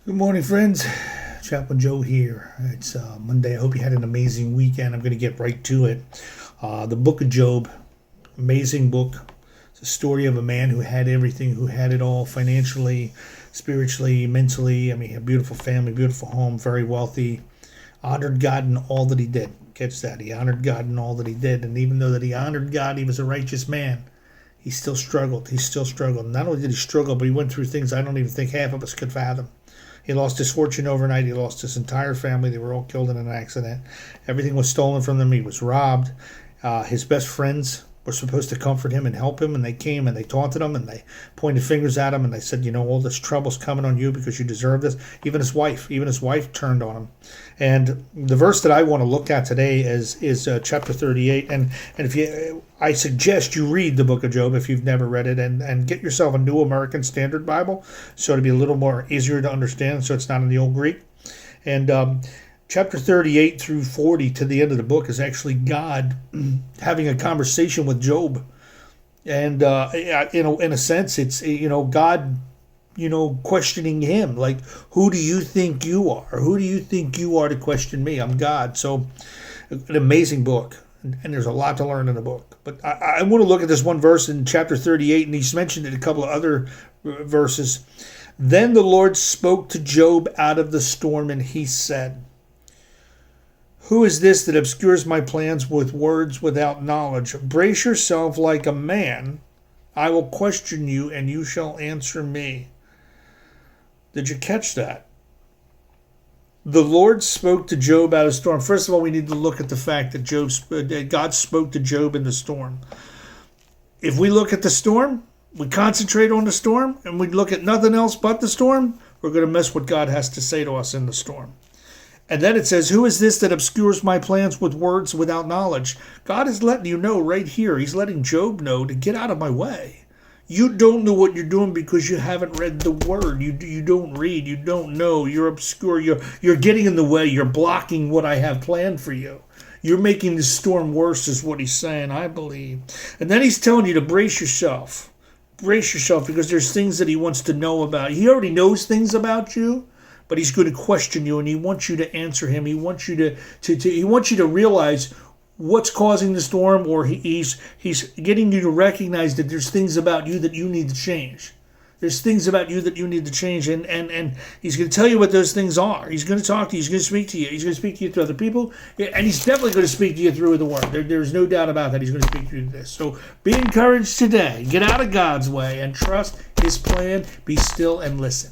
Good morning, friends. Chaplain Joe here. It's Monday. I hope you had an amazing weekend. I'm going to get right to it. The book of Job, amazing book. It's a story of a man who had everything, who had it all financially, spiritually, mentally. I mean, a beautiful family, beautiful home, very wealthy. Honored God in all that he did. Catch that. He honored God in all that he did. And even though that he honored God, he was a righteous man. He still struggled. He still struggled. Not only did he struggle, but he went through things I don't even think half of us could fathom. He lost his fortune overnight. He lost his entire family. They were all killed in an accident. Everything was stolen from them. He was robbed. His best friends were supposed to comfort him and help him, and they came and they taunted him and they pointed fingers at him and they said, you know, all this trouble's coming on you because you deserve this. Even his wife turned on him. And the verse that I want to look at today is chapter 38. And I suggest you read the book of Job if you've never read it, and get yourself a New American Standard Bible so it'll be a little more easier to understand, so it's not in the old Greek. And chapter 38 through 40 to the end of the book is actually God having a conversation with Job. And in a sense, it's God questioning him, like, who do you think you are? Who do you think you are to question me? I'm God. So an amazing book. And there's a lot to learn in the book. But I want to look at this one verse in chapter 38, and he's mentioned in a couple of other verses. Then the Lord spoke to Job out of the storm, and he said, who is this that obscures my plans with words without knowledge? Brace yourself like a man. I will question you, and you shall answer me. Did you catch that? The Lord spoke to Job out of the storm. First of all, we need to look at the fact that God spoke to Job in the storm. If we look at the storm, we concentrate on the storm, and we look at nothing else but the storm, we're going to miss what God has to say to us in the storm. And then it says, who is this that obscures my plans with words without knowledge? God is letting you know right here. He's letting Job know to get out of my way. You don't know what you're doing because you haven't read the word. You don't read. You don't know. You're obscure. You're getting in the way. You're blocking what I have planned for you. You're making the storm worse is what he's saying, I believe. And then he's telling you to brace yourself. Brace yourself, because there's things that he wants to know about. He already knows things about you, but he's going to question you, and he wants you to answer him. He wants you to realize what's causing the storm, or he's getting you to recognize that there's things about you that you need to change. There's things about you that you need to change, and he's going to tell you what those things are. He's going to talk to you. He's going to speak to you. He's going to speak to you through other people, and he's definitely going to speak to you through the word. There's no doubt about that. He's going to speak through this. So be encouraged today. Get out of God's way and trust his plan. Be still and listen.